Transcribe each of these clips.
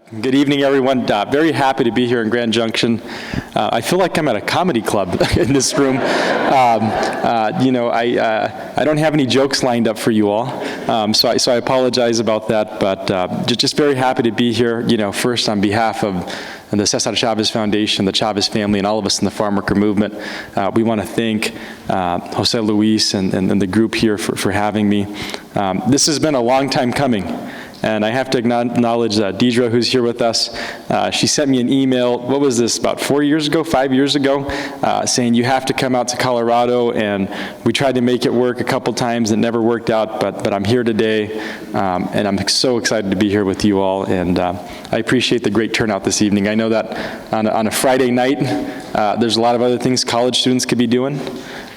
Good evening, everyone. Very happy to be here in Grand Junction. I feel like I'm at a comedy club in this room. I don't have any jokes lined up for you all, so I apologize about that. But just very happy to be here. First on behalf of the César Chávez Foundation, the Chávez family, and all of us in the farm worker movement, we want to thank Jose Luis and the group here for having me. This has been a long time coming. And I have to acknowledge Deidre, who's here with us. She sent me an email, what was this, about 5 years ago, saying you have to come out to Colorado, and we tried to make it work a couple times, it never worked out, but I'm here today, and I'm so excited to be here with you all, and I appreciate the great turnout this evening. I know that on a Friday night, there's a lot of other things college students could be doing.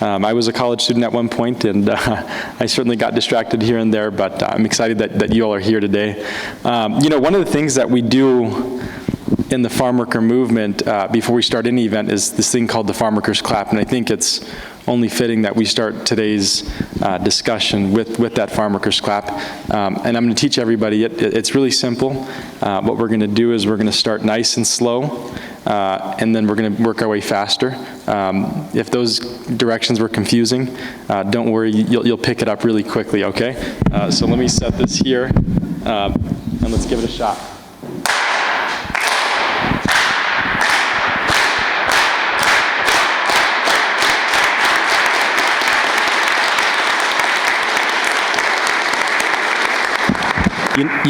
I was a college student at one point, and I certainly got distracted here and there, but I'm excited that you all are here today. One of the things that we do in the farm worker movement before we start any event is this thing called the Farm Workers Clap, and I think it's only fitting that we start today's discussion with that Farm Workers Clap. And I'm going to teach everybody it's really simple. What we're going to do is we're going to start nice and slow, and then we're going to work our way faster. If those directions were confusing, don't worry, you'll pick it up really quickly, okay? So let me set this here, and let's give it a shot.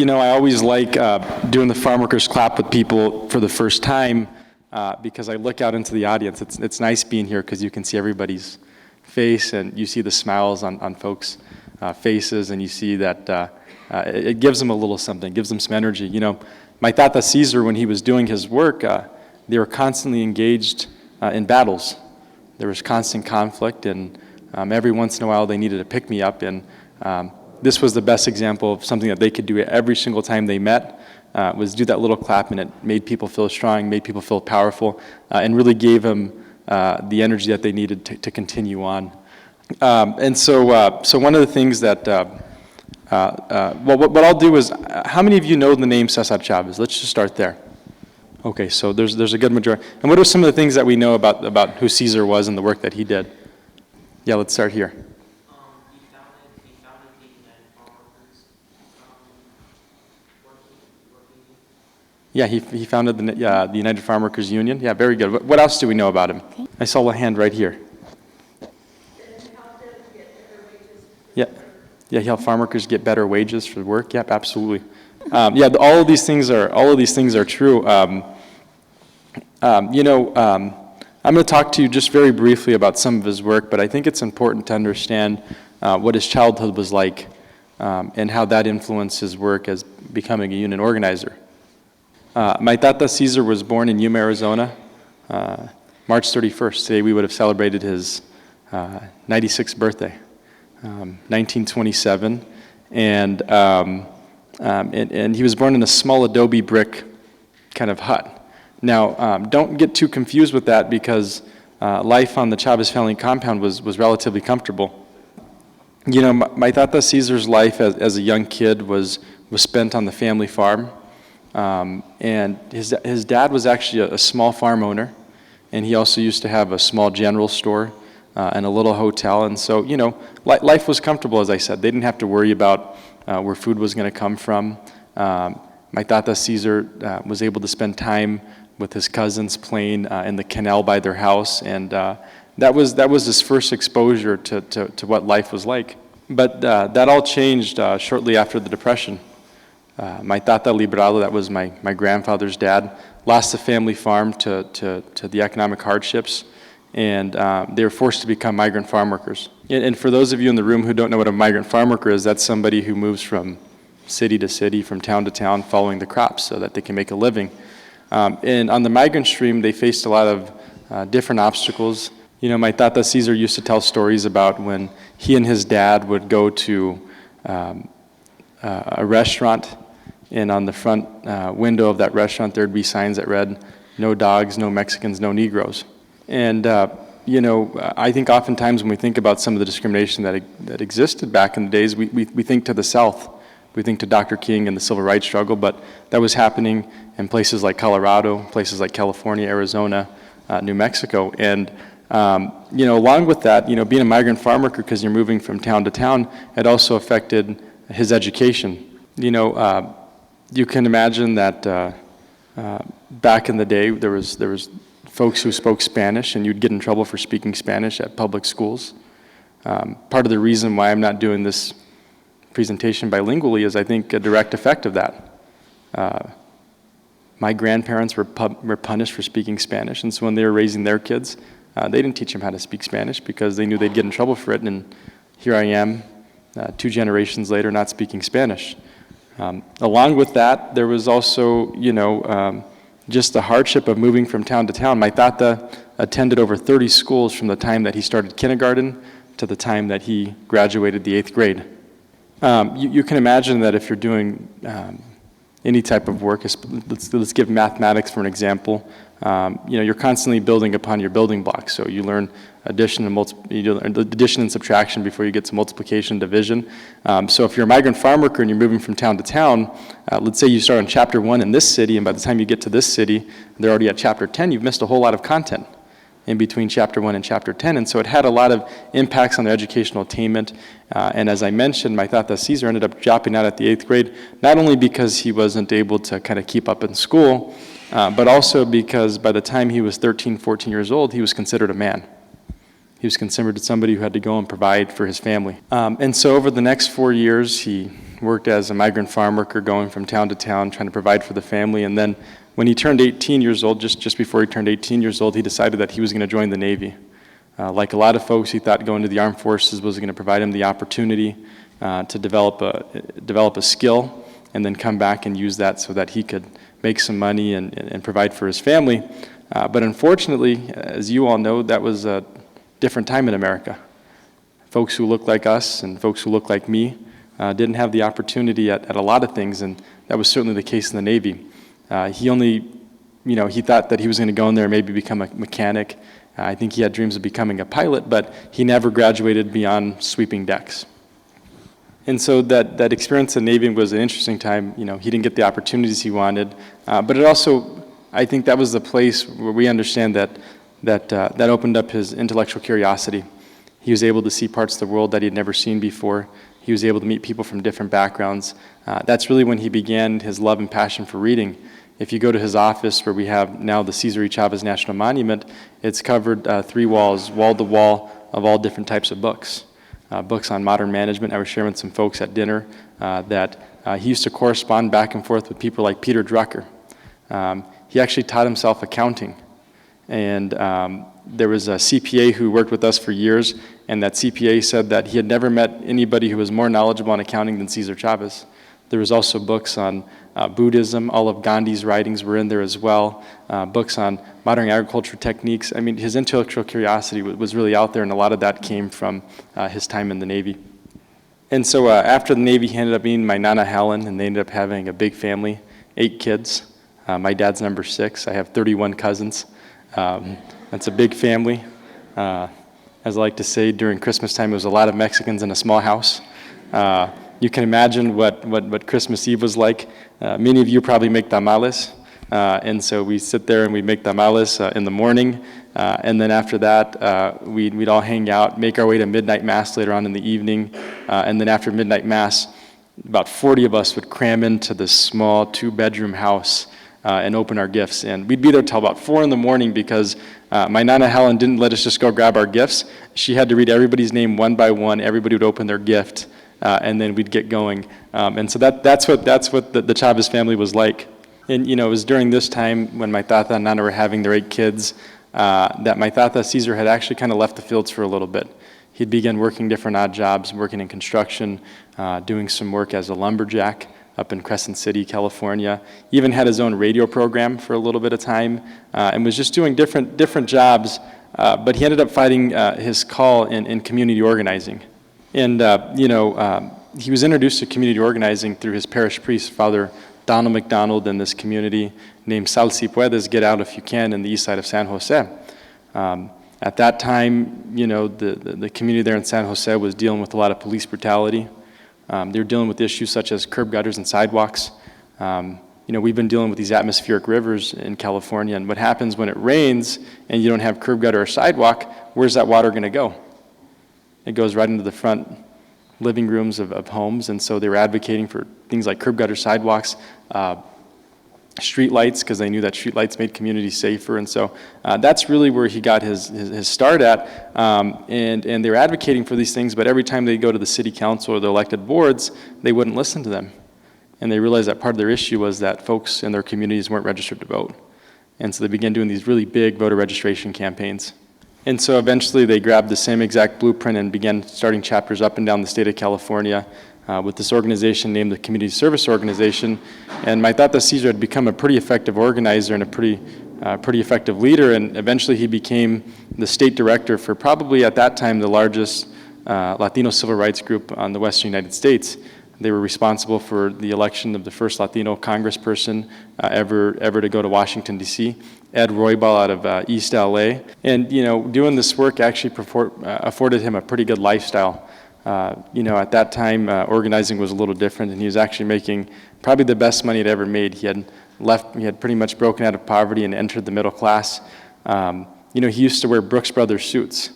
I always like doing the Farm Workers Clap with people for the first time because I look out into the audience. It's nice being here because you can see everybody's face and you see the smiles on folks' faces, and you see that it gives them a little something, gives them some energy. My Tata Cesar, when he was doing his work, they were constantly engaged in battles. There was constant conflict, and every once in a while they needed to pick me up, and this was the best example of something that they could do every single time they met, was do that little clap, and it made people feel strong, made people feel powerful, and really gave them the energy that they needed to continue on. So one of the things that, what I'll do is, how many of you know the name César Chávez? Let's just start there. Okay, so there's a good majority. And what are some of the things that we know about who Cesar was and the work that he did? Yeah, let's start here. Yeah, he founded the United Farm Workers Union. Yeah, very good. What else do we know about him? Okay. I saw a hand right here. Yeah, he helped farm workers get better wages for work. Yep, absolutely. All of these things are true. I'm going to talk to you just very briefly about some of his work, but I think it's important to understand what his childhood was like and how that influenced his work as becoming a union organizer. My Tata Cesar was born in Yuma, Arizona, March 31st. Today we would have celebrated his 96th birthday, 1927. And he was born in a small adobe brick kind of hut. Now, don't get too confused with that because life on the Chávez family compound was relatively comfortable. My Tata Cesar's life as a young kid was spent on the family farm. And his dad was actually a small farm owner, and he also used to have a small general store and a little hotel. And so, life was comfortable, as I said. They didn't have to worry about where food was going to come from. My Tata Cesar was able to spend time with his cousins playing in the canal by their house, and that was his first exposure to what life was like. But that all changed shortly after the Depression. My Tata Librado, that was my grandfather's dad, lost the family farm to the economic hardships, and they were forced to become migrant farm workers. And for those of you in the room who don't know what a migrant farm worker is, that's somebody who moves from city to city, from town to town, following the crops so that they can make a living. And on the migrant stream, they faced a lot of different obstacles. My Tata Cesar used to tell stories about when he and his dad would go to a restaurant, and on the front window of that restaurant there'd be signs that read, "No dogs, no Mexicans, no Negroes." And I think oftentimes when we think about some of the discrimination that existed back in the days, we think to the South. We think to Dr. King and the civil rights struggle, but that was happening in places like Colorado, places like California, Arizona, New Mexico. And along with that, being a migrant farm worker, because you're moving from town to town, it also affected his education. You can imagine that back in the day, there was folks who spoke Spanish, and you'd get in trouble for speaking Spanish at public schools. Part of the reason why I'm not doing this presentation bilingually is, I think, a direct effect of that. My grandparents were punished for speaking Spanish, and so when they were raising their kids, they didn't teach them how to speak Spanish because they knew they'd get in trouble for it, and here I am, 2 generations later, not speaking Spanish. Along with that, there was also, just the hardship of moving from town to town. My tata attended over 30 schools from the time that he started kindergarten to the time that he graduated the 8th grade. You can imagine that if you're doing any type of work, let's give mathematics for an example. You're constantly building upon your building blocks. So you learn addition and subtraction before you get to multiplication and division. So if you're a migrant farm worker and you're moving from town to town, let's say you start on chapter 1 in this city, and by the time you get to this city, they're already at chapter 10, you've missed a whole lot of content in between chapter 1 and chapter 10. And so it had a lot of impacts on their educational attainment. And as I mentioned, my tata Cesar ended up dropping out at the 8th grade, not only because he wasn't able to kind of keep up in school, but also because by the time he was 13, 14 years old, he was considered a man. He was considered somebody who had to go and provide for his family. And so over the next 4 years, he worked as a migrant farm worker, going from town to town, trying to provide for the family. And then when he turned 18 years old, just before he turned 18 years old, he decided that he was going to join the Navy. Like a lot of folks, he thought going to the armed forces was going to provide him the opportunity to develop a skill and then come back and use that so that he could make some money and provide for his family. But unfortunately, as you all know, that was a different time in America. Folks who look like us and folks who look like me didn't have the opportunity at a lot of things, and that was certainly the case in the Navy. He thought that he was going to go in there and maybe become a mechanic. I think he had dreams of becoming a pilot, but he never graduated beyond sweeping decks. And so that experience in the Navy was an interesting time. He didn't get the opportunities he wanted, but it also, I think that was the place where we understand that opened up his intellectual curiosity. He was able to see parts of the world that he had never seen before. He was able to meet people from different backgrounds. That's really when he began his love and passion for reading. If you go to his office, where we have now the Cesar Chavez National Monument, it's covered 3 walls, wall to wall, of all different types of books. Books on modern management. I was sharing with some folks at dinner that he used to correspond back and forth with people like Peter Drucker. He actually taught himself accounting. And there was a CPA who worked with us for years, and that CPA said that he had never met anybody who was more knowledgeable on accounting than Cesar Chavez. There was also books on Buddhism. All of Gandhi's writings were in there as well. Books on modern agriculture techniques. I mean, his intellectual curiosity was really out there, and a lot of that came from his time in the Navy. And so after the Navy, he ended up meeting my Nana Helen, and they ended up having a big family, 8 kids. My dad's number 6. I have 31 cousins. That's a big family. As I like to say, during Christmas time, it was a lot of Mexicans in a small house. You can imagine what Christmas Eve was like. Many of you probably make tamales. And so we sit there and we make tamales in the morning. And then after that, we'd all hang out, make our way to midnight mass later on in the evening. And then after midnight mass, about 40 of us would cram into this small 2-bedroom house and open our gifts. And we'd be there till about 4 in the morning because my Nana Helen didn't let us just go grab our gifts. She had to read everybody's name one by one. Everybody would open their gift, and then we'd get going. And so that's what the Chavez family was like. And it was during this time when my tata and Nana were having their 8 kids that my tata Cesar had actually kind of left the fields for a little bit. He'd begun working different odd jobs, working in construction, doing some work as a lumberjack up in Crescent City, California. Even had his own radio program for a little bit of time, and was just doing different jobs. But he ended up finding his call in community organizing. And he was introduced to community organizing through his parish priest, Father Donald McDonald, in this community named Sal Si Puedes, Get Out If You Can, in the east side of San Jose. At that time, the community there in San Jose was dealing with a lot of police brutality, They were dealing with issues such as curb gutters and sidewalks. We've been dealing with these atmospheric rivers in California, and what happens when it rains and you don't have curb gutter or sidewalk, where's that water going to go? It goes right into the front living rooms of homes, and so they were advocating for things like curb gutter, sidewalks, street lights, because they knew that street lights made communities safer, and so that's really where he got his start at, and they were advocating for these things, but every time they go to the city council or the elected boards, they wouldn't listen to them. And they realized that part of their issue was that folks in their communities weren't registered to vote. And so they began doing these really big voter registration campaigns. And so eventually they grabbed the same exact blueprint and began starting chapters up and down the state of California with this organization named the Community Service Organization. And my thought that Cesar had become a pretty effective organizer and a pretty effective leader, and eventually he became the state director for probably at that time the largest Latino civil rights group on the Western United States. They were responsible for the election of the first Latino congressperson ever to go to Washington, D.C., Ed Roybal out of East L.A. And, doing this work actually afforded him a pretty good lifestyle. At that time, organizing was a little different, and he was actually making probably the best money he'd ever made. He had pretty much broken out of poverty and entered the middle class. He used to wear Brooks Brothers suits.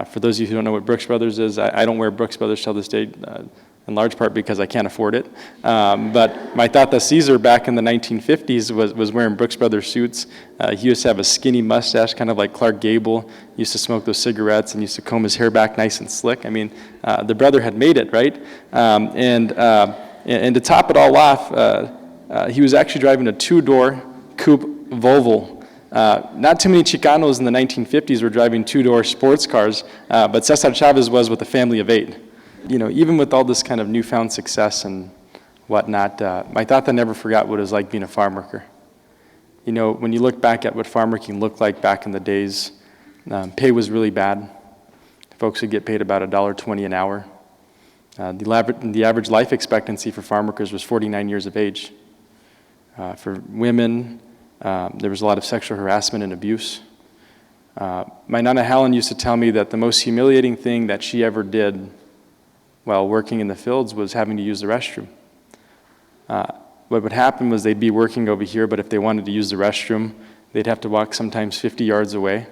For those of you who don't know what Brooks Brothers is, I don't wear Brooks Brothers till this day, in large part because I can't afford it. But my Tata Cesar back in the 1950s was wearing Brooks Brothers suits. He used to have a skinny mustache, kind of like Clark Gable. He used to smoke those cigarettes and used to comb his hair back nice and slick. I mean, the brother had made it, right? And to top it all off, he was actually driving a two-door coupe Volvo. Not too many Chicanos in the 1950s were driving two-door sports cars, but César Chávez was with a family of 8. Even with all this kind of newfound success and whatnot, my Tata never forgot what it was like being a farm worker. When you look back at what farm working looked like back in the days, pay was really bad. Folks would get paid about $1.20 an hour. The average life expectancy for farm workers was 49 years of age. For women, there was a lot of sexual harassment and abuse. My Nana Helen used to tell me that the most humiliating thing that she ever did while working in the fields was having to use the restroom. What would happen was they'd be working over here, but if they wanted to use the restroom, they'd have to walk sometimes 50 yards away.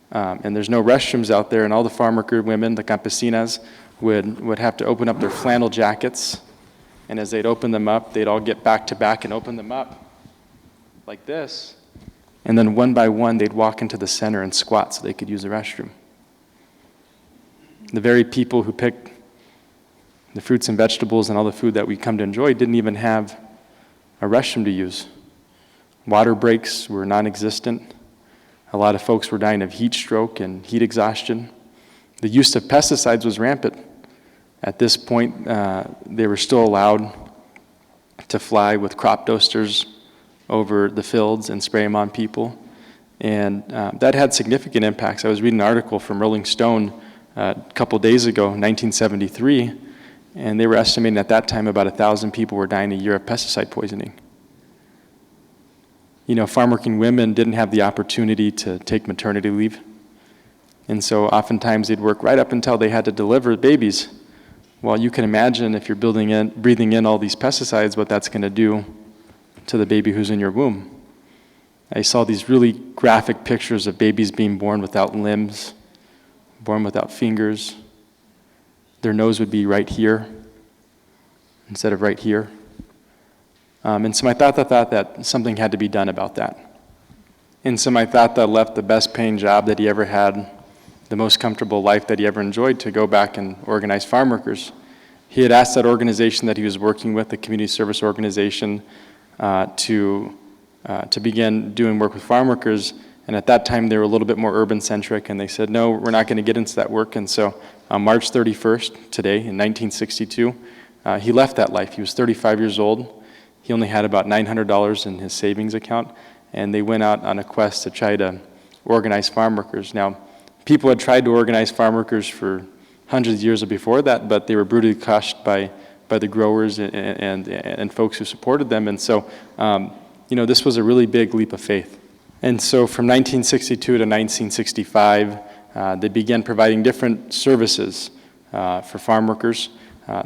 And there's no restrooms out there, and all the farm worker women, the campesinas, would have to open up their flannel jackets, and as they'd open them up, they'd all get back to back and open them up like this, and then one by one, they'd walk into the center and squat so they could use the restroom. The very people who picked the fruits and vegetables and all the food that we come to enjoy didn't even have a restroom to use. Water breaks were non-existent. A lot of folks were dying of heat stroke and heat exhaustion. The use of pesticides was rampant. At this point, they were still allowed to fly with crop dusters over the fields and spray them on people. And that had significant impacts. I was reading an article from Rolling Stone a couple days ago, 1973, and they were estimating at that time about 1,000 people were dying a year of pesticide poisoning. Farm working women didn't have the opportunity to take maternity leave. And so oftentimes they'd work right up until they had to deliver babies. Well, you can imagine if you're breathing in all these pesticides, what that's going to do to the baby who's in your womb. I saw these really graphic pictures of babies being born without limbs, born without fingers. Their nose would be right here instead of right here. And so my Tata thought that something had to be done about that. And so my Tata left the best paying job that he ever had, the most comfortable life that he ever enjoyed, to go back and organize farm workers. He had asked that organization that he was working with, the Community Service Organization, to begin doing work with farm workers. And at that time, they were a little bit more urban-centric, and they said, no, we're not going to get into that work. And so on March 31st, today, in 1962, he left that life. He was 35 years old. He only had about $900 in his savings account, and they went out on a quest to try to organize farm workers. Now, people had tried to organize farm workers for hundreds of years before that, but they were brutally crushed by the growers and folks who supported them. And so, this was a really big leap of faith. And so from 1962 to 1965, they began providing different services for farm workers.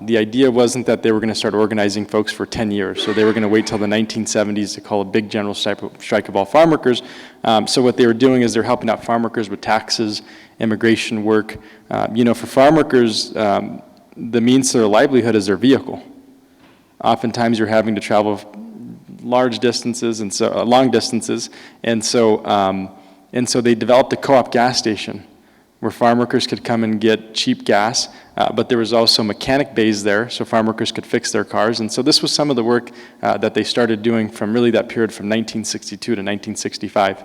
The idea wasn't that they were going to start organizing folks for 10 years, so they were going to wait till the 1970s to call a big general strike of all farm workers. So what they were doing is they're helping out farm workers with taxes, immigration work. For farm workers, the means to their livelihood is their vehicle. Oftentimes you're having to travel large distances and so long distances, and so they developed a co-op gas station where farm workers could come and get cheap gas, but there was also mechanic bays there, so farm workers could fix their cars. And so this was some of the work that they started doing from really that period from 1962 to 1965.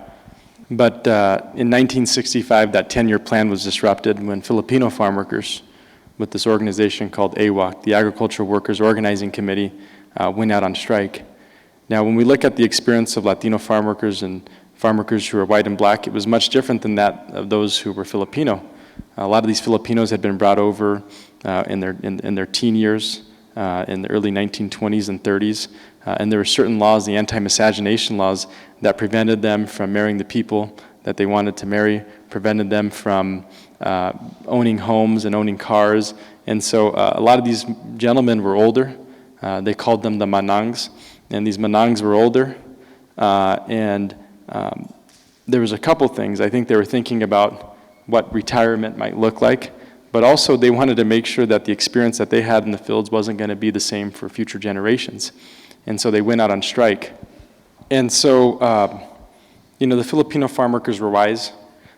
But in 1965, that 10-year plan was disrupted when Filipino farm workers, with this organization called AWOC, the Agricultural Workers Organizing Committee, went out on strike. Now, when we look at the experience of Latino farm workers and farm workers who are white and black, it was much different than that of those who were Filipino. A lot of these Filipinos had been brought over in their teen years, in the early 1920s and 30s, and there were certain laws, the anti-miscegenation laws, that prevented them from marrying the people that they wanted to marry, prevented them from owning homes and owning cars. And so a lot of these gentlemen were older. They called them the manangs, and these manangs were older, and there was a couple things. I think they were thinking about what retirement might look like, but also they wanted to make sure that the experience that they had in the fields wasn't going to be the same for future generations. And so they went out on strike. And so, the Filipino farm workers were wise.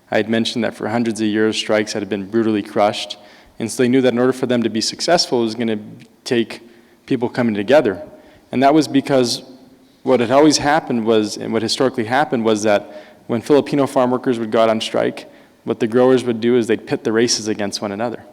I had mentioned that for hundreds of years, strikes had been brutally crushed. And so they knew that in order for them to be successful, it was going to take people coming together. And that was because what had always happened was, and what historically happened was that when Filipino farm workers would go out on strike, what the growers would do is they'd pit the races against one another.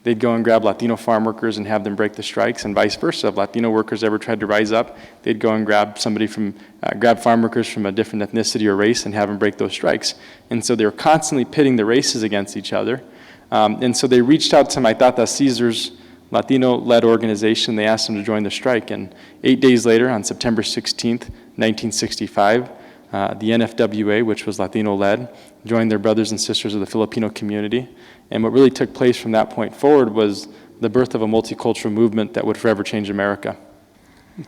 They'd go and grab Latino farm workers and have them break the strikes, and vice versa. If Latino workers ever tried to rise up, they'd go and grab farm workers from a different ethnicity or race and have them break those strikes. And so they were constantly pitting the races against each other. And so they reached out to my Tata Cesar's Latino-led organization. They asked them to join the strike. And 8 days later, on September 16th, 1965, the NFWA, which was Latino-led, joined their brothers and sisters of the Filipino community. And what really took place from that point forward was the birth of a multicultural movement that would forever change America.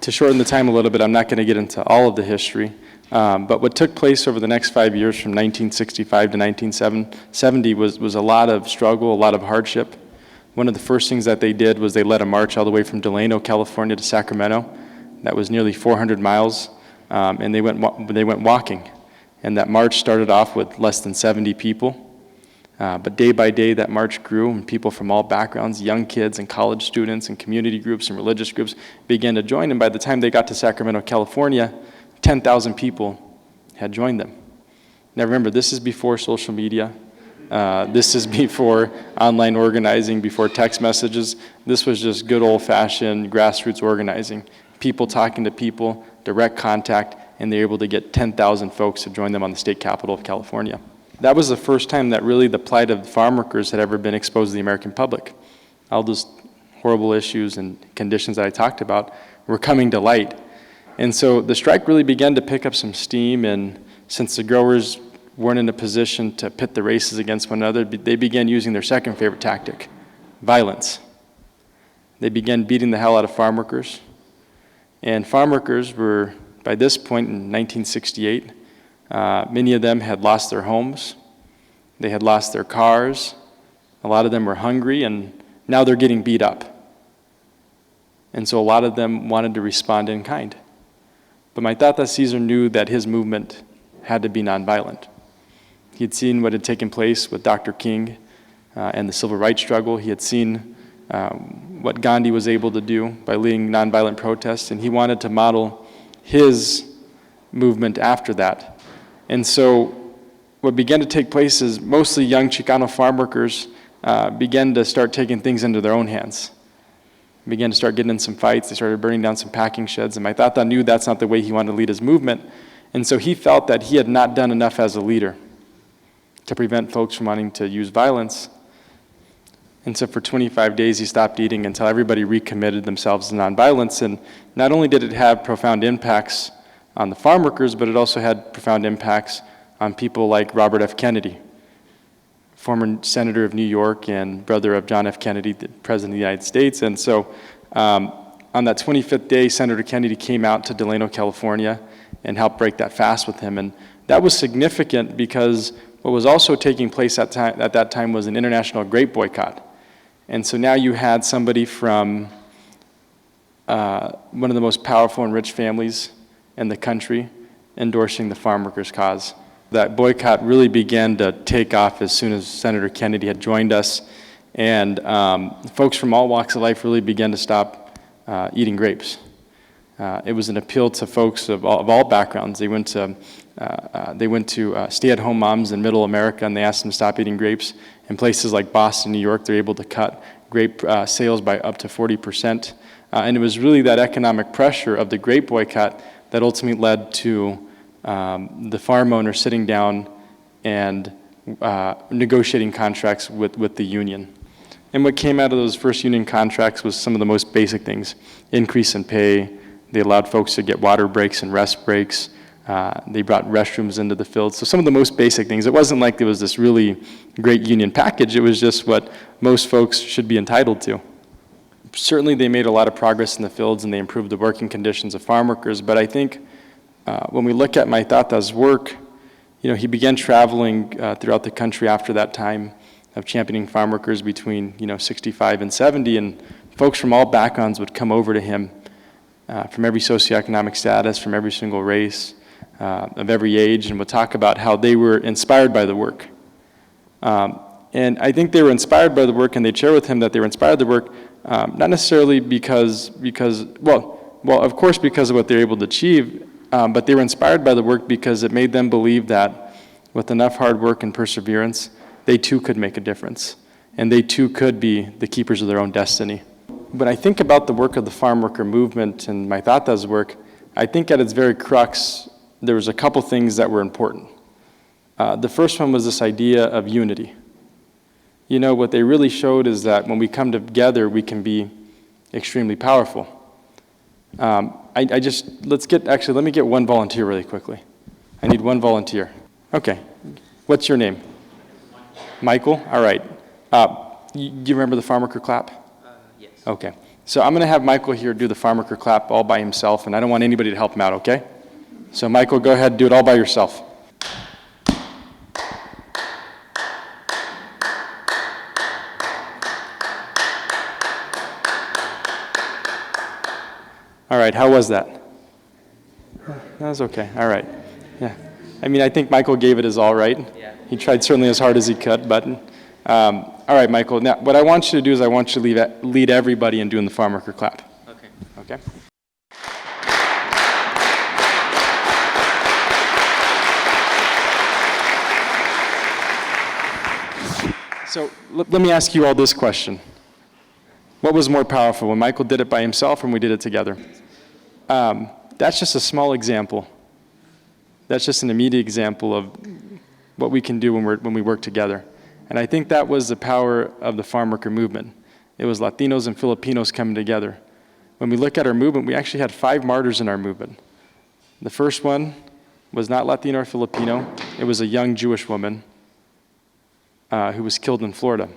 To shorten the time a little bit, I'm not going to get into all of the history, but what took place over the next 5 years from 1965 to 1970 was a lot of struggle, a lot of hardship. One of the first things that they did was they led a march all the way from Delano, California to Sacramento. That was nearly 400 miles, and they went walking. And that march started off with less than 70 people. But day by day, that march grew, and people from all backgrounds, young kids and college students and community groups and religious groups began to join. And by the time they got to Sacramento, California, 10,000 people had joined them. Now remember, this is before social media. This is before online organizing, before text messages. This was just good old-fashioned grassroots organizing. People talking to people, direct contact, and they were able to get 10,000 folks to join them on the state capitol of California. That was the first time that really the plight of farm workers had ever been exposed to the American public. All those horrible issues and conditions that I talked about were coming to light. And so the strike really began to pick up some steam, and since the growers weren't in a position to pit the races against one another, they began using their second favorite tactic, violence. They began beating the hell out of farm workers. And farm workers were, by this point in 1968, many of them had lost their homes. They had lost their cars. A lot of them were hungry, and now they're getting beat up. And so a lot of them wanted to respond in kind. But my Tata Cesar knew that his movement had to be nonviolent. He had seen what had taken place with Dr. King and the civil rights struggle. He had seen what Gandhi was able to do by leading nonviolent protests, and he wanted to model his movement after that. And so what began to take place is mostly young Chicano farm workers began to start taking things into their own hands. Began to start getting in some fights. They started burning down some packing sheds, and my Tata knew that's not the way he wanted to lead his movement. And so he felt that he had not done enough as a leader to prevent folks from wanting to use violence. And so for 25 days, he stopped eating until everybody recommitted themselves to nonviolence. And not only did it have profound impacts on the farm workers, but it also had profound impacts on people like Robert F. Kennedy, former senator of New York and brother of John F. Kennedy, the president of the United States. And so on that 25th day, Senator Kennedy came out to Delano, California, and helped break that fast with him. And that was significant because what was also taking place at that time was an international grape boycott. And so now you had somebody from one of the most powerful and rich families in the country endorsing the farm workers' cause. That boycott really began to take off as soon as Senator Kennedy had joined us, and folks from all walks of life really began to stop eating grapes. It was an appeal to folks of all backgrounds. They went to stay-at-home moms in Middle America, and they asked them to stop eating grapes. In places like Boston, New York, they're able to cut grape sales by up to 40%. And it was really that economic pressure of the grape boycott that ultimately led to the farm owner sitting down and negotiating contracts with the union. And what came out of those first union contracts was some of the most basic things. Increase in pay. They allowed folks to get water breaks and rest breaks. They brought restrooms into the field. So some of the most basic things. It wasn't like there was this really great union package. It was just what most folks should be entitled to. Certainly they made a lot of progress in the fields and they improved the working conditions of farm workers, but I think when we look at Maitata's work, he began traveling throughout the country after that time of championing farm workers between 65 and 70, and folks from all backgrounds would come over to him from every socioeconomic status, from every single race, of every age, and would talk about how they were inspired by the work. And I think they were inspired by the work, and they'd share with him that they were inspired by the work, not necessarily because of course because of what they were able to achieve, but they were inspired by the work because it made them believe that with enough hard work and perseverance, they too could make a difference, and they too could be the keepers of their own destiny. When I think about the work of the farm worker movement and Maitata's work, I think at its very crux, there was a couple things that were important. The first one was this idea of unity. What they really showed is that when we come together, we can be extremely powerful. Let me get one volunteer really quickly. I need one volunteer. Okay. What's your name? Michael? All right. Do you remember the farm worker clap? Yes. Okay. So I'm going to have Michael here do the farm worker clap all by himself, and I don't want anybody to help him out, okay? So Michael, go ahead and do it all by yourself. All right, how was that? That was okay, all right. Yeah. I think Michael gave it his all right. Yeah. He tried certainly as hard as he could, but all right, Michael. Now, what I want you to do is I want you to lead everybody in doing the farm worker clap. Okay. Okay? So let me ask you all this question. What was more powerful, when Michael did it by himself or when we did it together? That's just a small example. That's just an immediate example of what we can do when we work together. And I think that was the power of the farm worker movement. It was Latinos and Filipinos coming together. When we look at our movement, we actually had 5 martyrs in our movement. The first one was not Latino or Filipino. It was a young Jewish woman who was killed in Florida.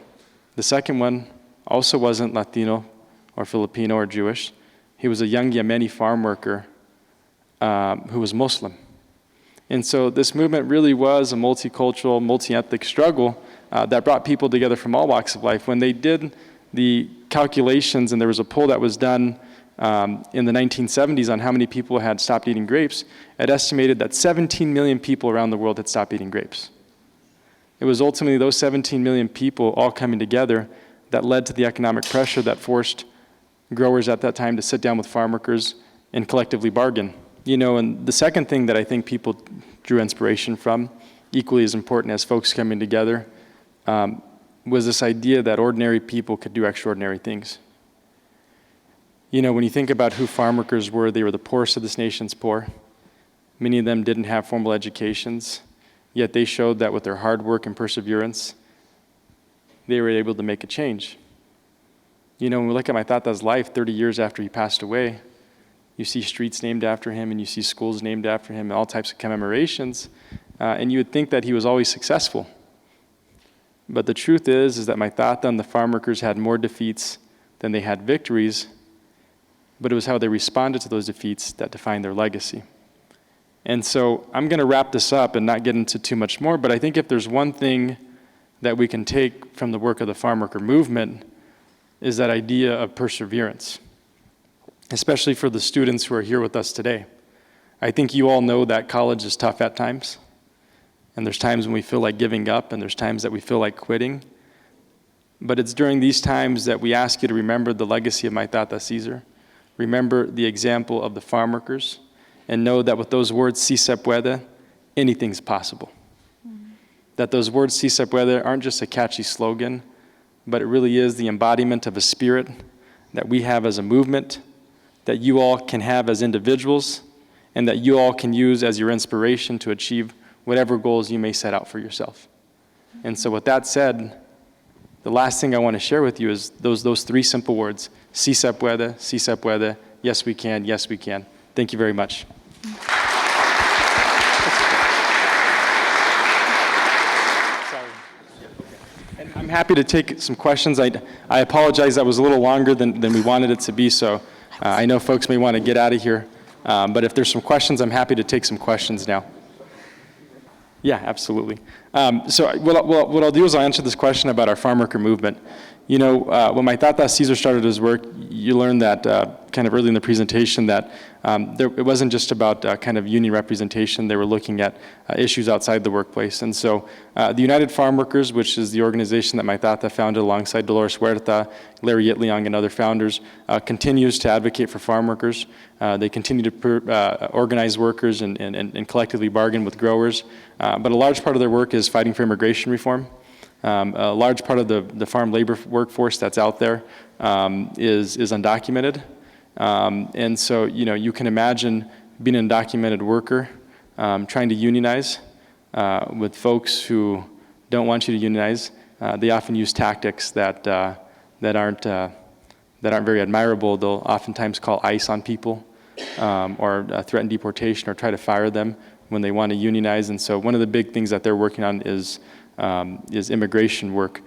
The second one also wasn't Latino or Filipino or Jewish. He was a young Yemeni farm worker who was Muslim. And so this movement really was a multicultural, multi-ethnic struggle that brought people together from all walks of life. When they did the calculations, and there was a poll that was done in the 1970s on how many people had stopped eating grapes, it estimated that 17 million people around the world had stopped eating grapes. It was ultimately those 17 million people all coming together that led to the economic pressure that forced growers at that time to sit down with farm workers and collectively bargain. And the second thing that I think people drew inspiration from, equally as important as folks coming together, was this idea that ordinary people could do extraordinary things. When you think about who farm workers were, they were the poorest of this nation's poor. Many of them didn't have formal educations, yet they showed that with their hard work and perseverance, they were able to make a change. When we look at Maitata's life 30 years after he passed away, you see streets named after him, and you see schools named after him, and all types of commemorations, and you would think that he was always successful. But the truth is that my tata and the farm workers had more defeats than they had victories, but it was how they responded to those defeats that defined their legacy. And so I'm going to wrap this up and not get into too much more, but I think if there's one thing that we can take from the work of the farm worker movement is that idea of perseverance, especially for the students who are here with us today. I think you all know that college is tough at times, and there's times when we feel like giving up, and there's times that we feel like quitting. But it's during these times that we ask you to remember the legacy of my Tata Cesar, remember the example of the farm workers, and know that with those words, si se puede, anything's possible. That those words, si se puede, aren't just a catchy slogan, but it really is the embodiment of a spirit that we have as a movement, that you all can have as individuals, and that you all can use as your inspiration to achieve whatever goals you may set out for yourself. And so with that said, the last thing I want to share with you is those three simple words, si se puede, yes we can, yes we can. Thank you very much. And I'm happy to take some questions. I apologize that was a little longer than we wanted it to be, so I know folks may want to get out of here. But if there's some questions, I'm happy to take some questions now. Yeah, absolutely. So what I'll do is I'll answer this question about our farm worker movement. You know, when my Tata Cesar started his work, you learned that kind of early in the presentation that it wasn't just about kind of union representation. They were looking at issues outside the workplace. And so the United Farm Workers, which is the organization that my Tata founded alongside Dolores Huerta, Larry Yitliang, and other founders, continues to advocate for farm workers. They continue to organize workers and collectively bargain with growers. But a large part of their work is fighting for immigration reform. A large part of the farm labor workforce that's out there is undocumented. And so, you know, you can imagine being an undocumented worker trying to unionize with folks who don't want you to unionize. They often use tactics that aren't very admirable. They'll oftentimes call ICE on people or threaten deportation or try to fire them when they want to unionize. And so one of the big things that they're working on is immigration work.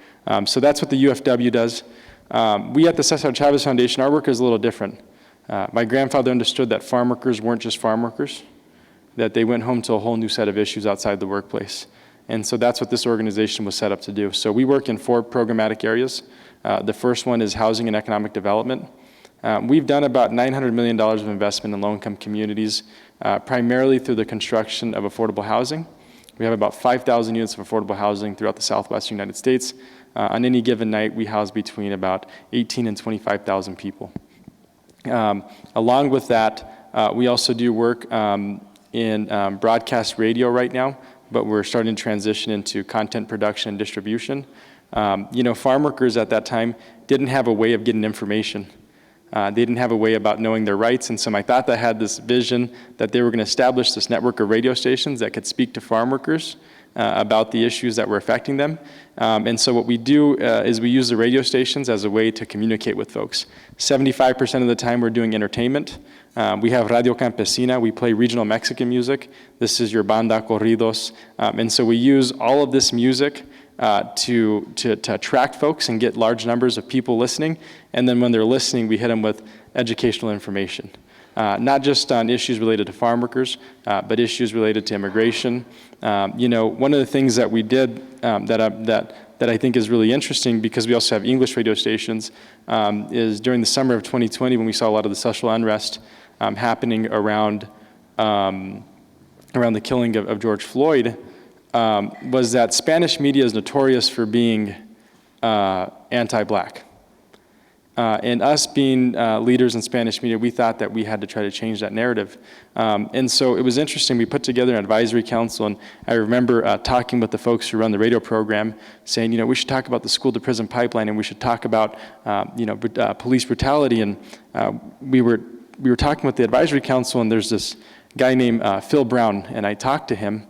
So that's what the UFW does. We at the César Chávez Foundation, our work is a little different. My grandfather understood that farm workers weren't just farm workers, that they went home to a whole new set of issues outside the workplace. And so that's what this organization was set up to do. So we work in 4 programmatic areas. The first one is housing and economic development. We've done about $900 million of investment in low-income communities, primarily through the construction of affordable housing. We have about 5,000 units of affordable housing throughout the Southwestern United States. On any given night, we house between about 18 and 25,000 people. Along with that, we also do work in broadcast radio right now, but we're starting to transition into content production and distribution. You know, farm workers at that time didn't have a way of getting information. They didn't have a way about knowing their rights, and so my Tata had this vision that they were going to establish this network of radio stations that could speak to farm workers about the issues that were affecting them. And so what we do is we use the radio stations as a way to communicate with folks. 75% of the time we're doing entertainment. We have Radio Campesina, we play regional Mexican music. This is your banda, corridos. And so we use all of this music to attract folks and get large numbers of people listening. And then when they're listening, we hit them with educational information. Not just on issues related to farm workers, but issues related to immigration. You know, one of the things that we did that I think is really interesting, because we also have English radio stations, is during the summer of 2020, when we saw a lot of the social unrest happening around the killing of George Floyd, was that Spanish media is notorious for being anti-black. And us being leaders in Spanish media, we thought that we had to try to change that narrative. And so it was interesting. We put together an advisory council, and I remember talking with the folks who run the radio program, saying, you know, we should talk about the school-to-prison pipeline, and we should talk about, police brutality. And we were talking with the advisory council, and there's this guy named Phil Brown, and I talked to him.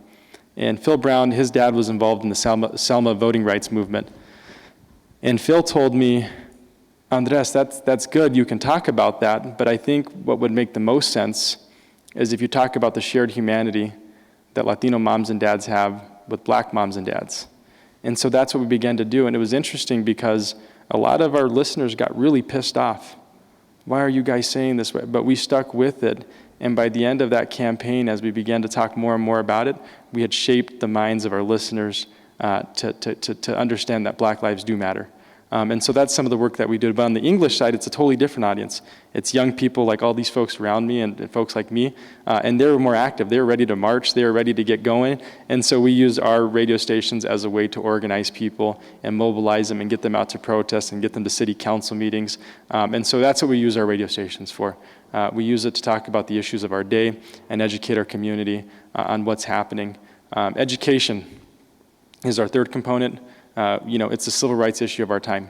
And Phil Brown, his dad was involved in the Selma voting rights movement. And Phil told me, Andres, that's good, you can talk about that, but I think what would make the most sense is if you talk about the shared humanity that Latino moms and dads have with black moms and dads. And so that's what we began to do. And it was interesting because a lot of our listeners got really pissed off. Why are you guys saying this way? But we stuck with it. And by the end of that campaign, as we began to talk more and more about it, we had shaped the minds of our listeners to understand that Black lives do matter. And so that's some of the work that we did. But on the English side, it's a totally different audience. It's young people like all these folks around me and folks like me. And they were more active. They were ready to march. They were ready to get going. And so we used our radio stations as a way to organize people and mobilize them and get them out to protest and get them to city council meetings. And so that's what we use our radio stations for. We use it to talk about the issues of our day and educate our community on what's happening. Education is our third component. It's a civil rights issue of our time.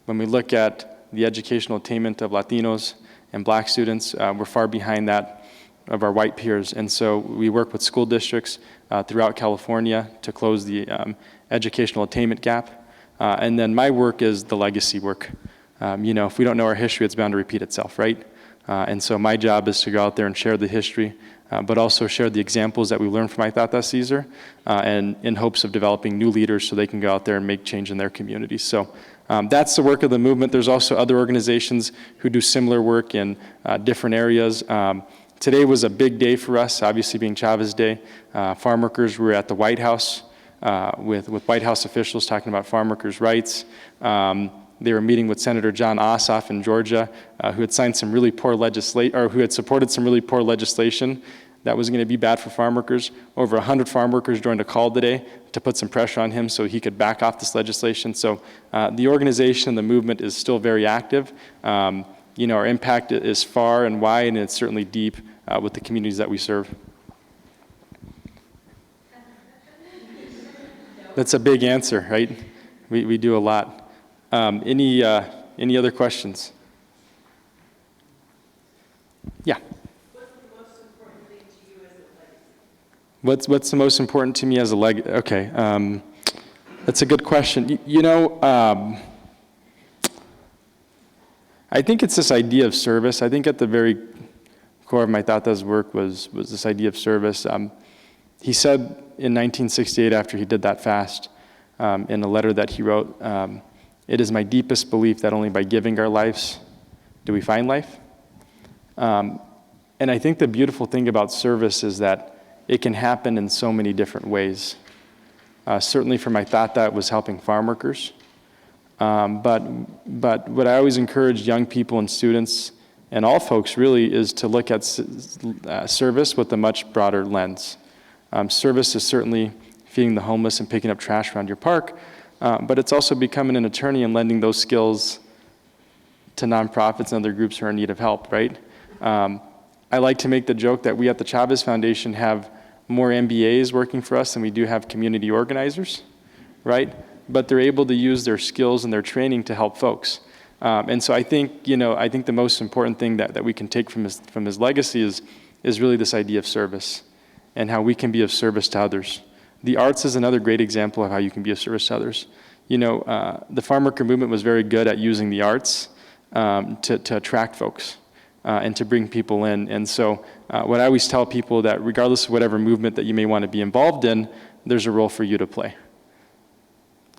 When we look at the educational attainment of Latinos and Black students, we're far behind that of our white peers. And so we work with school districts throughout California to close the educational attainment gap. And then my work is the legacy work. If we don't know our history, it's bound to repeat itself, right? And so my job is to go out there and share the history, but also share the examples that we learned from Itata Caesar, and in hopes of developing new leaders so they can go out there and make change in their communities. So that's the work of the movement. There's also other organizations who do similar work in different areas. Today was a big day for us, obviously being Chavez Day. Farm workers were at the White House with White House officials talking about farm workers' rights. They were meeting with Senator John Ossoff in Georgia, who had signed some really poor legislation, or who had supported some really poor legislation that was going to be bad for farm workers. Over 100 farm workers joined a call today to put some pressure on him so he could back off this legislation. So the organization, the movement is still very active. Our impact is far and wide, and it's certainly deep with the communities that we serve. That's a big answer, right? We do a lot. Any other questions? Yeah. What's the most important thing to you as a legacy? Okay, that's a good question. I think it's this idea of service. I think at the very core of my Tata's work was this idea of service. He said in 1968, after he did that fast, in a letter that he wrote, "It is my deepest belief that only by giving our lives do we find life." And I think the beautiful thing about service is that it can happen in so many different ways. Certainly for my Tata, it was helping farm workers. But what I always encourage young people and students and all folks really is to look at service with a much broader lens. Service is certainly feeding the homeless and picking up trash around your park, but it's also becoming an attorney and lending those skills to nonprofits and other groups who are in need of help, right? I like to make the joke that we at the Chavez Foundation have more MBAs working for us than we do have community organizers, right? But they're able to use their skills and their training to help folks. And so I think the most important thing that we can take from his legacy is really this idea of service and how we can be of service to others. The arts is another great example of how you can be of service to others. The farm worker movement was very good at using the arts to attract folks and to bring people in. And so what I always tell people that regardless of whatever movement that you may want to be involved in, there's a role for you to play.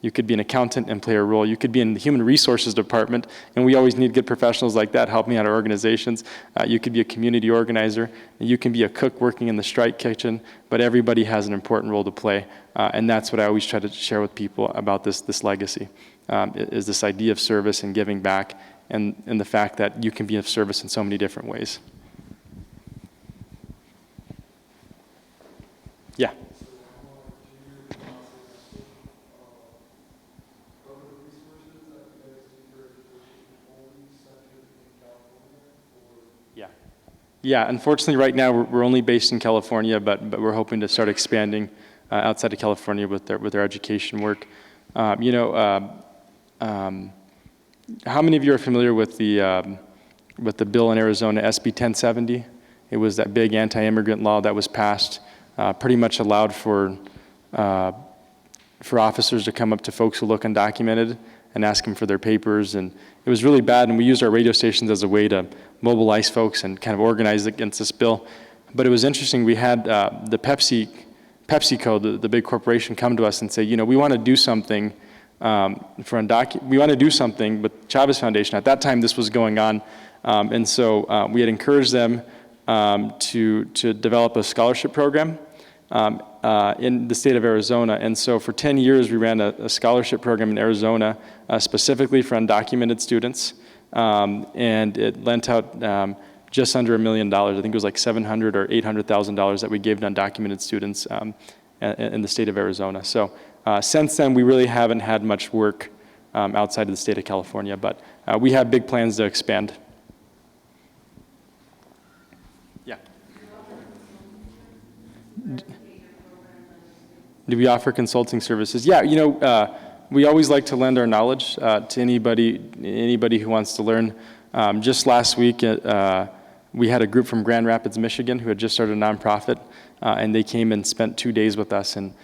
You could be an accountant and play a role. You could be in the human resources department, and we always need good professionals like that helping out our organizations. You could be a community organizer. You can be a cook working in the strike kitchen, but everybody has an important role to play. And that's what I always try to share with people about this legacy, is this idea of service and giving back, and the fact that you can be of service in so many different ways. Yeah. Yeah, unfortunately right now we're only based in California, but we're hoping to start expanding outside of California with our education work. How many of you are familiar with the bill in Arizona, SB 1070? It was that big anti-immigrant law that was passed, pretty much allowed for officers to come up to folks who look undocumented and ask them for their papers, and it was really bad, and we used our radio stations as a way to mobilize folks and kind of organize against this bill. But it was interesting, we had the Pepsi PepsiCo, the big corporation, come to us and say, we want to do something we want to do something with Chavez Foundation. At that time, this was going on, and so we had encouraged them to develop a scholarship program in the state of Arizona. And so for 10 years, we ran a scholarship program in Arizona specifically for undocumented students, and it lent out just under $1 million. I think it was like $700,000 or $800,000 that we gave to undocumented students in the state of Arizona. So since then, we really haven't had much work outside of the state of California, but we have big plans to expand. Yeah. Do we offer consulting services? Yeah, we always like to lend our knowledge to anybody who wants to learn. Just last week, we had a group from Grand Rapids, Michigan, who had just started a nonprofit, and they came and spent 2 days with us, and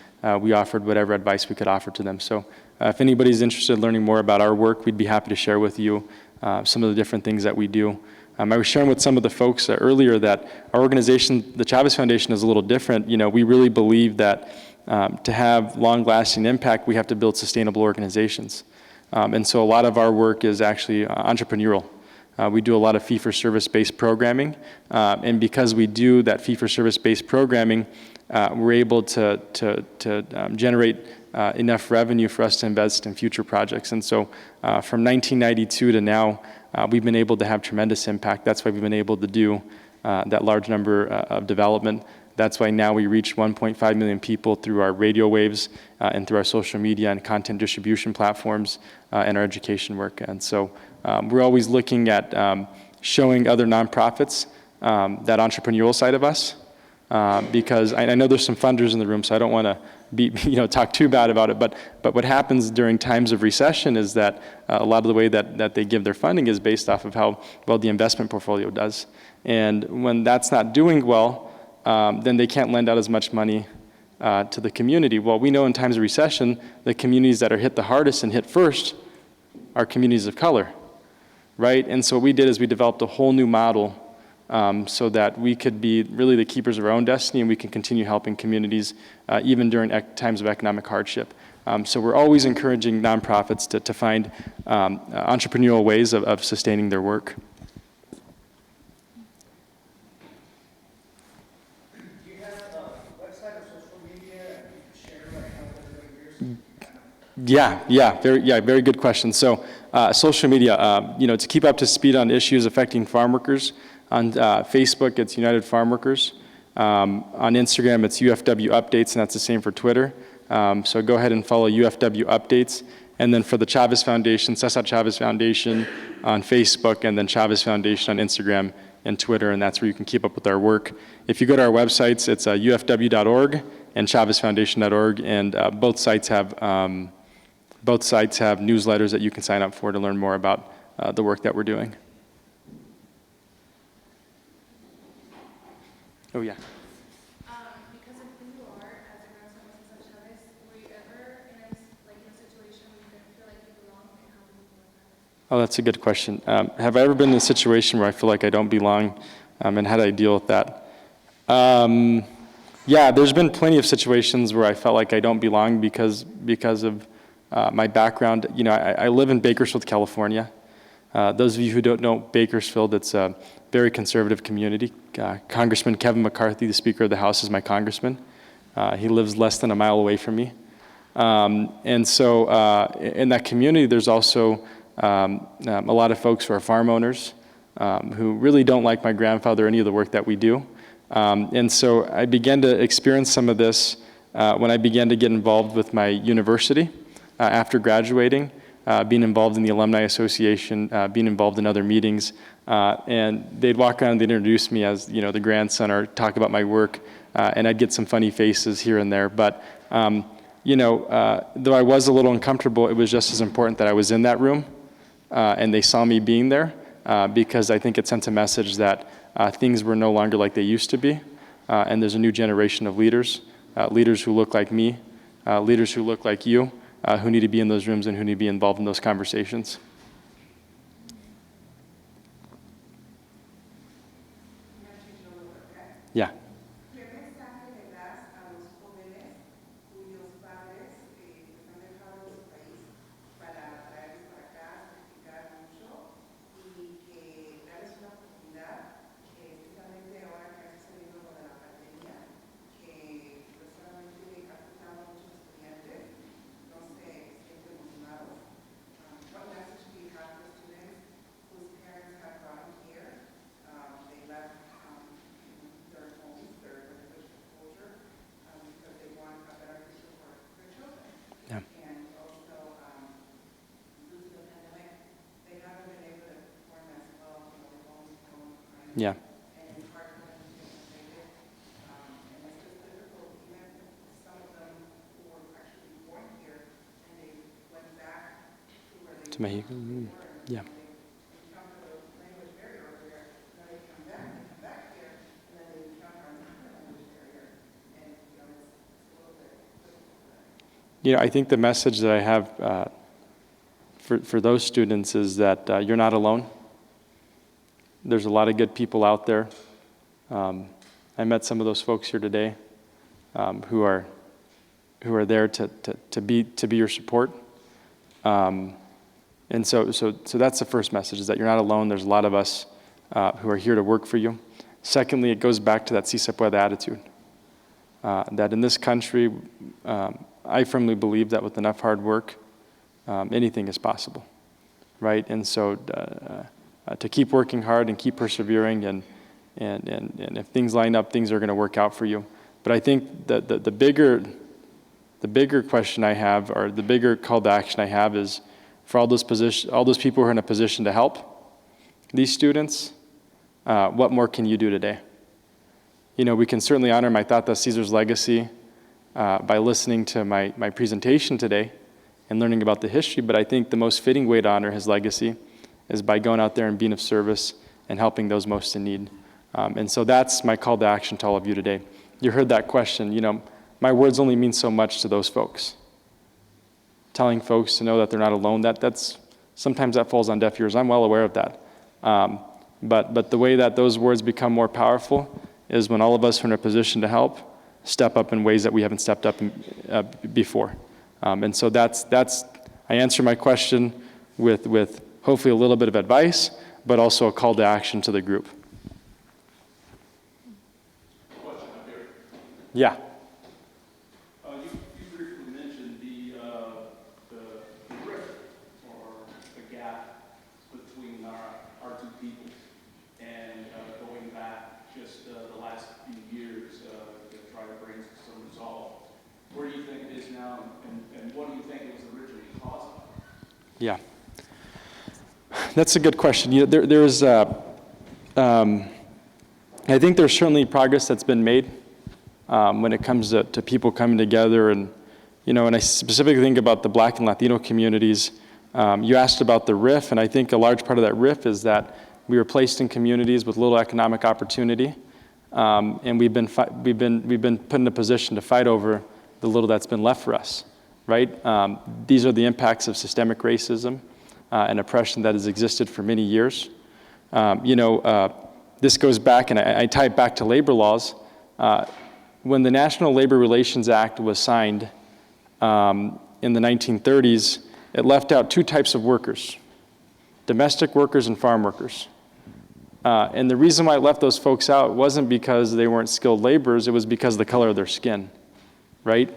we offered whatever advice we could offer to them. So if anybody's interested in learning more about our work, we'd be happy to share with you some of the different things that we do. I was sharing with some of the folks earlier that our organization, the Chavez Foundation, is a little different. We really believe that to have long-lasting impact, we have to build sustainable organizations. And so a lot of our work is actually entrepreneurial. We do a lot of fee-for-service-based programming, and because we do that fee-for-service-based programming, we're able to generate enough revenue for us to invest in future projects. And so from 1992 to now, we've been able to have tremendous impact. That's why we've been able to do that large number of development. That's why now we reach 1.5 million people through our radio waves and through our social media and content distribution platforms and our education work. And so we're always looking at showing other nonprofits that entrepreneurial side of us, because I know there's some funders in the room, so I don't want to talk too bad about it. But what happens during times of recession is that a lot of the way that they give their funding is based off of how well the investment portfolio does. And when that's not doing well, then they can't lend out as much money to the community. Well, we know in times of recession, the communities that are hit the hardest and hit first are communities of color, right? And so what we did is we developed a whole new model so that we could be really the keepers of our own destiny, and we can continue helping communities even during times of economic hardship. So we're always encouraging nonprofits to find entrepreneurial ways of sustaining their work. Yeah, very good question. So social media, to keep up to speed on issues affecting farm workers. On Facebook, it's United Farm Workers. On Instagram, it's UFW Updates, and that's the same for Twitter. So go ahead and follow UFW Updates. And then for the Chavez Foundation, César Chávez Foundation on Facebook, and then Chavez Foundation on Instagram and Twitter, and that's where you can keep up with our work. If you go to our websites, it's ufw.org and chavezfoundation.org, and both sites have newsletters that you can sign up for to learn more about the work that we're doing. Oh, yeah. Because of who you are as a grandson of César Chávez, were you ever in a situation where you didn't feel like you belong, and how did you deal with that? Oh, that's a good question. Have I ever been in a situation where I feel like I don't belong, and how do I deal with that? Yeah, there's been plenty of situations where I felt like I don't belong because of my background. I live in Bakersfield, California. Those of you who don't know Bakersfield, it's a very conservative community. Congressman Kevin McCarthy, the Speaker of the House, is my congressman. He lives less than a mile away from me. And so in that community, there's also a lot of folks who are farm owners who really don't like my grandfather or any of the work that we do. And so I began to experience some of this when I began to get involved with my university after graduating, being involved in the Alumni Association, being involved in other meetings. And they'd walk around and they'd introduce me as the grandson or talk about my work, and I'd get some funny faces here and there. But though I was a little uncomfortable, it was just as important that I was in that room and they saw me being there, because I think it sent a message that things were no longer like they used to be, and there's a new generation of leaders who look like me, leaders who look like you, who need to be in those rooms and who need to be involved in those conversations. Yeah. ¿Qué mensaje le das a los jóvenes Yeah. And it's hard for them to take it. And it's just difficult. Even some of them who were actually born here and they went back to where they To Mexico. were. Yeah. They encountered a language barrier over there. Then they come back here, and then they encounter another language barrier. And it's a little bit difficult for them. You know, I think the message that I have for those students is that you're not alone. There's a lot of good people out there. I met some of those folks here today who are there to be your support. And so that's the first message, is that you're not alone. There's a lot of us who are here to work for you. Secondly, it goes back to that si se puede attitude. That in this country, I firmly believe that with enough hard work, anything is possible, right? And so to keep working hard and keep persevering, and if things line up, things are going to work out for you. But I think that the bigger question I have, or the bigger call to action I have, is for all those people who are in a position to help these students, what more can you do today? You know, we can certainly honor my Tata Caesar's legacy by listening to my presentation today and learning about the history, but I think the most fitting way to honor his legacy is by going out there and being of service and helping those most in need. And so that's my call to action to all of you today. You heard that question. You know, my words only mean so much to those folks. Telling folks to know that they're not alone, that's sometimes that falls on deaf ears. I'm well aware of that. But the way that those words become more powerful is when all of us who are in a position to help step up in ways that we haven't stepped up before. And so that's I answer my question with hopefully a little bit of advice, but also a call to action to the group. Question up here. Yeah. You briefly mentioned the rift or the gap between our two peoples, and going back just the last few years to try to bring some resolve. Where do you think it is now, and what do you think it was originally caused by? Yeah. That's a good question. You know, I think there's certainly progress that's been made when it comes to people coming together, and you know, and I specifically think about the Black and Latino communities. You asked about the RIF, and I think a large part of that RIF is that we were placed in communities with little economic opportunity, and we've been put in a position to fight over the little that's been left for us, right? These are the impacts of systemic racism and oppression that has existed for many years. You know, this goes back, and I tie it back to labor laws. When the National Labor Relations Act was signed in the 1930s, it left out two types of workers: domestic workers and farm workers. And the reason why it left those folks out wasn't because they weren't skilled laborers, it was because of the color of their skin, right?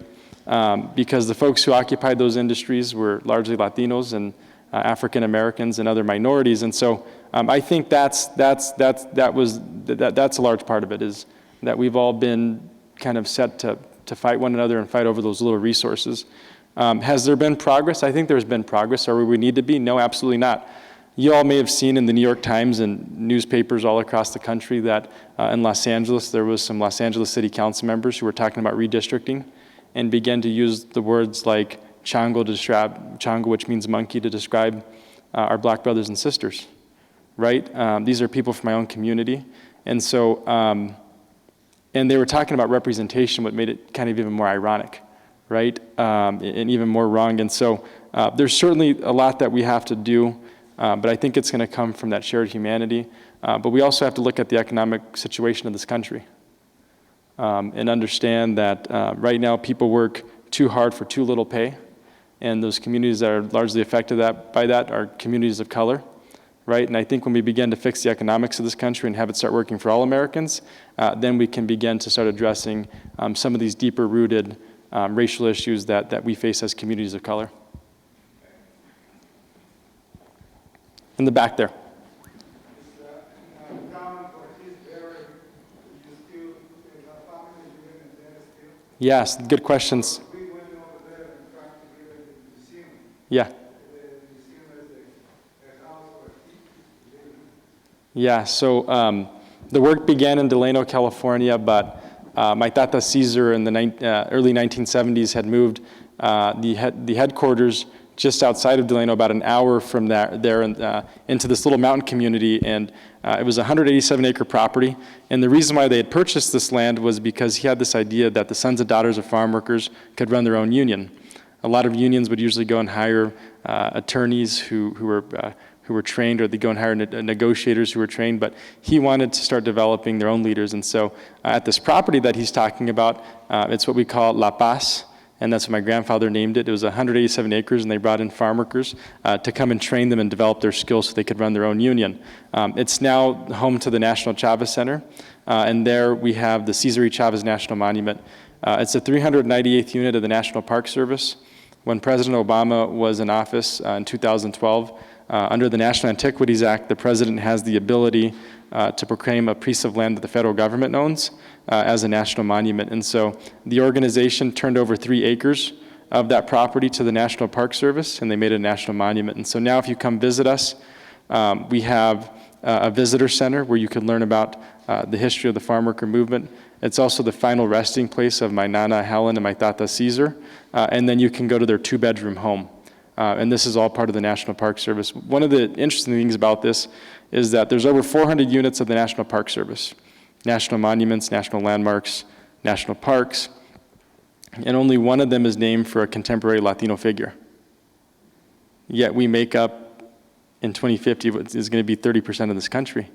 Because the folks who occupied those industries were largely Latinos and African Americans and other minorities, and so I think that's a large part of it, is that we've all been kind of set to fight one another and fight over those little resources. Has there been progress? I think there's been progress. Are we where we need to be? No, absolutely not. You all may have seen in the New York Times and newspapers all across the country that in Los Angeles, there was some Los Angeles City Council members who were talking about redistricting and began to use the words like chango to describe, chango, which means monkey, to describe our Black brothers and sisters, right? These are people from my own community. And so, and they were talking about representation, what made it kind of even more ironic, right? And even more wrong. And so there's certainly a lot that we have to do, but I think it's going to come from that shared humanity. But we also have to look at the economic situation of this country and understand that right now people work too hard for too little pay. And those communities that are largely affected by that are communities of color, right? And I think when we begin to fix the economics of this country and have it start working for all Americans, then we can begin to start addressing some of these deeper-rooted racial issues that we face as communities of color. In the back there. Yes, good questions. Yeah. Yeah, so The work began in Delano, California, but my tata Cesar in the early 1970s had moved the headquarters just outside of Delano, about an hour from there into this little mountain community, and it was a 187-acre property. And the reason why they had purchased this land was because he had this idea that the sons and daughters of farm workers could run their own union. A lot of unions would usually go and hire attorneys who were trained, or they go and hire negotiators who were trained, but he wanted to start developing their own leaders. And so at this property that he's talking about, it's what we call La Paz, and that's what my grandfather named it. It was 187 acres, and they brought in farm workers to come and train them and develop their skills so they could run their own union. It's now home to the National Chavez Center, and there we have the Cesar Chavez National Monument. It's the 398th unit of the National Park Service. When President Obama was in office in 2012, under the National Antiquities Act, the president has the ability to proclaim a piece of land that the federal government owns as a national monument. And so the organization turned over 3 acres of that property to the National Park Service, and they made it a national monument. And so now if you come visit us, we have a visitor center where you can learn about the history of the farm worker movement. It's also the final resting place of my Nana Helen and my Tata Cesar. And then you can go to their 2-bedroom home. And this is all part of the National Park Service. One of the interesting things about this is that there's over 400 units of the National Park Service. National monuments, national landmarks, national parks, and only one of them is named for a contemporary Latino figure. Yet we make up, in 2050, what is going to be 30% of this country,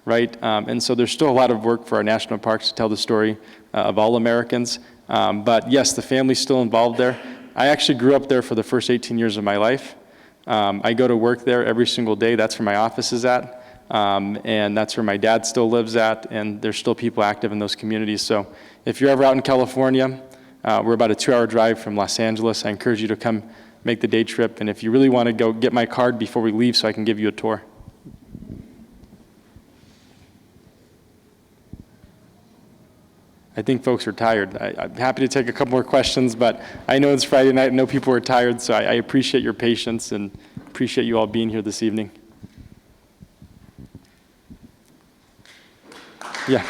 right? And so there's still a lot of work for our national parks to tell the story of all Americans. But yes, the family's still involved there. I actually grew up there for the first 18 years of my life. I go to work there every single day. That's where my office is at. And that's where my dad still lives at, and there's still people active in those communities. So if you're ever out in California, we're about a 2-hour drive from Los Angeles. I encourage you to come make the day trip, and if you really want to go, get my card before we leave so I can give you a tour. I think folks are tired. I'm happy to take a couple more questions, but I know it's Friday night, I know people are tired, so I appreciate your patience and appreciate you all being here this evening. Yeah.